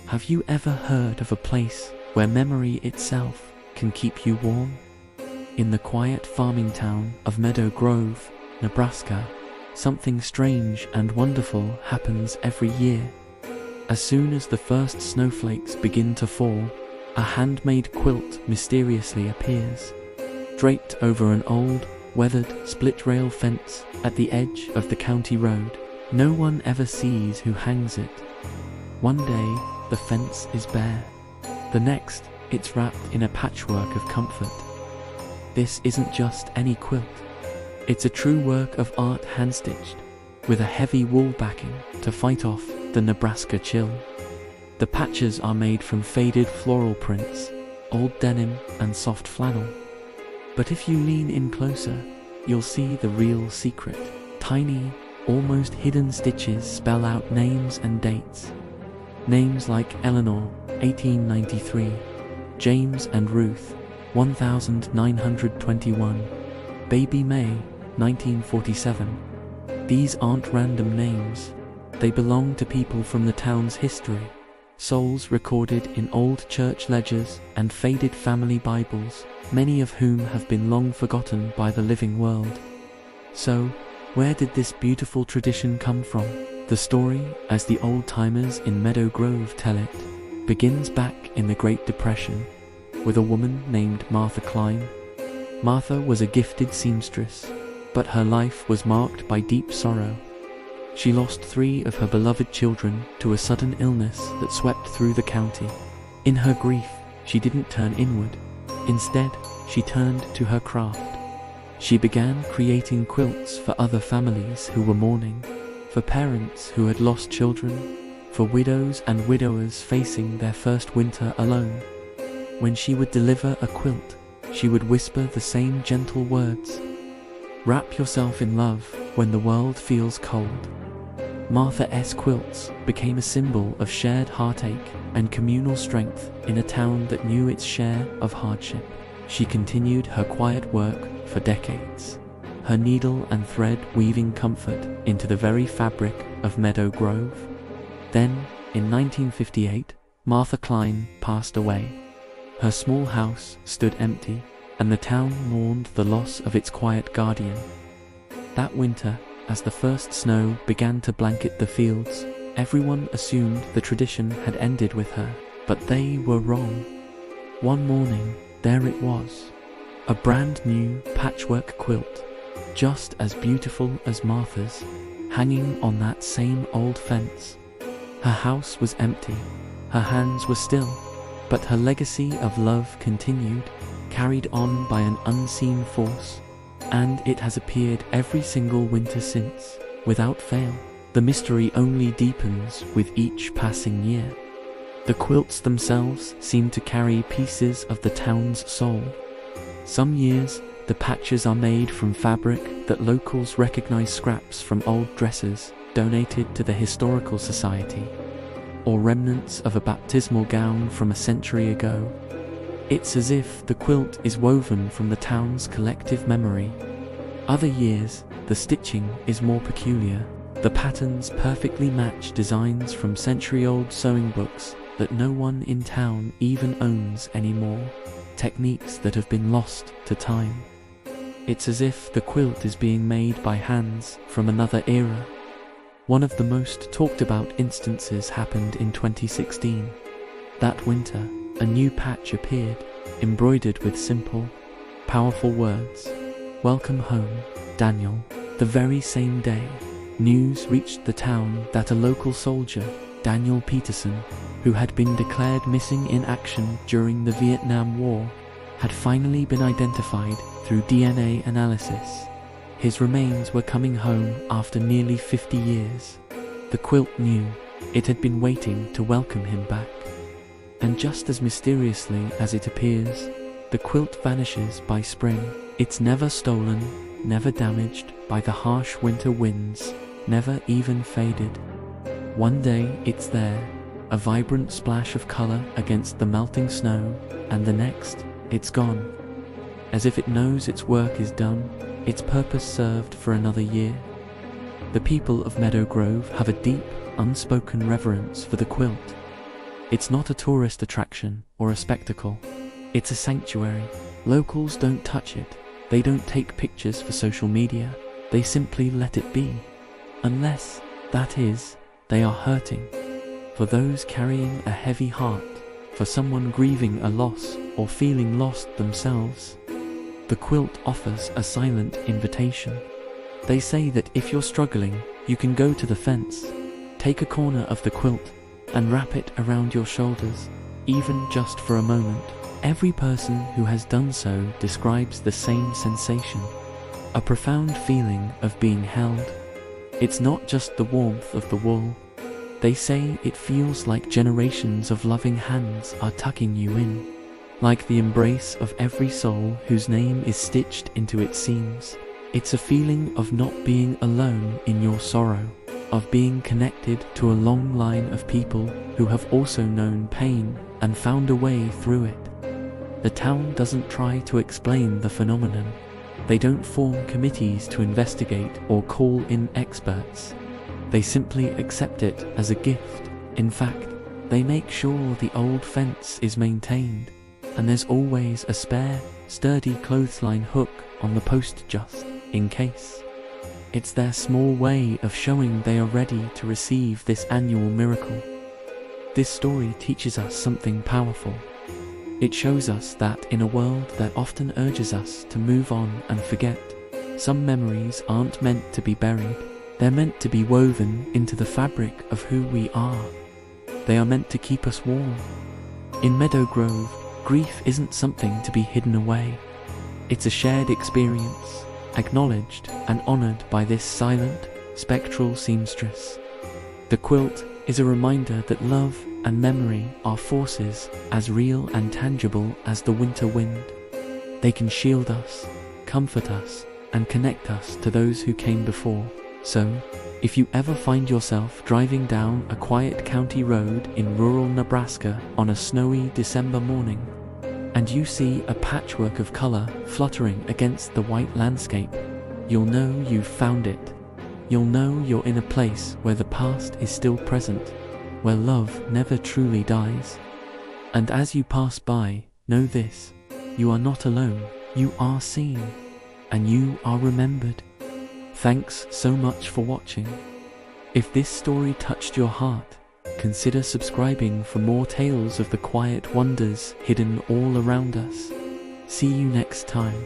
Have you ever heard of a place where memory itself can keep you warm? In the quiet farming town of Meadow Grove, Nebraska, something strange and wonderful happens every year. As soon as the first snowflakes begin to fall, a handmade quilt mysteriously appears, draped over an old, weathered split-rail fence at the edge of the county road. No one ever sees who hangs it. One day, the fence is bare. The next, it's wrapped in a patchwork of comfort. This isn't just any quilt. It's a true work of art, hand-stitched, with a heavy wool backing to fight off the Nebraska chill. The patches are made from faded floral prints, old denim, and soft flannel. But if you lean in closer, you'll see the real secret. Tiny, almost hidden stitches spell out names and dates. Names like Eleanor, 1893, James and Ruth, 1921, Baby May, 1947. These aren't random names. They belong to people from the town's history, souls recorded in old church ledgers and faded family Bibles, many of whom have been long forgotten by the living world. So, where did this beautiful tradition come from? The story, as the old-timers in Meadow Grove tell it, begins back in the Great Depression, with a woman named Martha Klein. Martha was a gifted seamstress, but her life was marked by deep sorrow. She lost 3 of her beloved children to a sudden illness that swept through the county. In her grief, she didn't turn inward. Instead, she turned to her craft. She began creating quilts for other families who were mourning, for parents who had lost children, for widows and widowers facing their first winter alone. When she would deliver a quilt, she would whisper the same gentle words: "Wrap yourself in love when the world feels cold." Martha's quilts became a symbol of shared heartache and communal strength in a town that knew its share of hardship. She continued her quiet work for decades, her needle and thread weaving comfort into the very fabric of Meadow Grove. Then, in 1958, Martha Klein passed away. Her small house stood empty, and the town mourned the loss of its quiet guardian. That winter, as the first snow began to blanket the fields, everyone assumed the tradition had ended with her, but they were wrong. One morning, there it was, a brand new patchwork quilt, just as beautiful as Martha's, hanging on that same old fence. Her house was empty, her hands were still, but her legacy of love continued, carried on by an unseen force, and it has appeared every single winter since, without fail. The mystery only deepens with each passing year. The quilts themselves seem to carry pieces of the town's soul. Some years, the patches are made from fabric that locals recognize scraps from old dresses donated to the Historical Society, or remnants of a baptismal gown from a century ago. It's as if the quilt is woven from the town's collective memory. Other years, the stitching is more peculiar. The patterns perfectly match designs from century-old sewing books that no one in town even owns anymore, techniques that have been lost to time. It's as if the quilt is being made by hands from another era. One of the most talked about instances happened in 2016. That winter, a new patch appeared, embroidered with simple, powerful words: "Welcome home, Daniel." The very same day, news reached the town that a local soldier, Daniel Peterson, who had been declared missing in action during the Vietnam War, had finally been identified through DNA analysis. His remains were coming home after nearly 50 years. The quilt knew it had been waiting to welcome him back. And just as mysteriously as it appears, the quilt vanishes by spring. It's never stolen, never damaged by the harsh winter winds, never even faded. One day it's there, a vibrant splash of color against the melting snow, and the next, it's gone. As if it knows its work is done, its purpose served for another year. The people of Meadow Grove have a deep, unspoken reverence for the quilt. It's not a tourist attraction or a spectacle. It's a sanctuary. Locals don't touch it. They don't take pictures for social media. They simply let it be. Unless, that is, they are hurting. For those carrying a heavy heart, for someone grieving a loss or feeling lost themselves, the quilt offers a silent invitation. They say that if you're struggling, you can go to the fence, take a corner of the quilt, and wrap it around your shoulders, even just for a moment. Every person who has done so describes the same sensation, a profound feeling of being held. It's not just the warmth of the wool. They say it feels like generations of loving hands are tucking you in, like the embrace of every soul whose name is stitched into its seams. It's a feeling of not being alone in your sorrow, of being connected to a long line of people who have also known pain and found a way through it. The town doesn't try to explain the phenomenon. They don't form committees to investigate or call in experts. They simply accept it as a gift. In fact, they make sure the old fence is maintained, and there's always a spare, sturdy clothesline hook on the post just in case. It's their small way of showing they are ready to receive this annual miracle. This story teaches us something powerful. It shows us that in a world that often urges us to move on and forget, some memories aren't meant to be buried. They're meant to be woven into the fabric of who we are. They are meant to keep us warm. In Meadow Grove, grief isn't something to be hidden away. It's a shared experience, acknowledged and honored by this silent, spectral seamstress. The quilt is a reminder that love and memory are forces as real and tangible as the winter wind. They can shield us, comfort us, and connect us to those who came before. So, if you ever find yourself driving down a quiet county road in rural Nebraska on a snowy December morning, and you see a patchwork of color fluttering against the white landscape, you'll know you've found it. You'll know you're in a place where the past is still present, where love never truly dies. And as you pass by, know this: you are not alone, you are seen, and you are remembered. Thanks so much for watching. If this story touched your heart, consider subscribing for more tales of the quiet wonders hidden all around us. See you next time.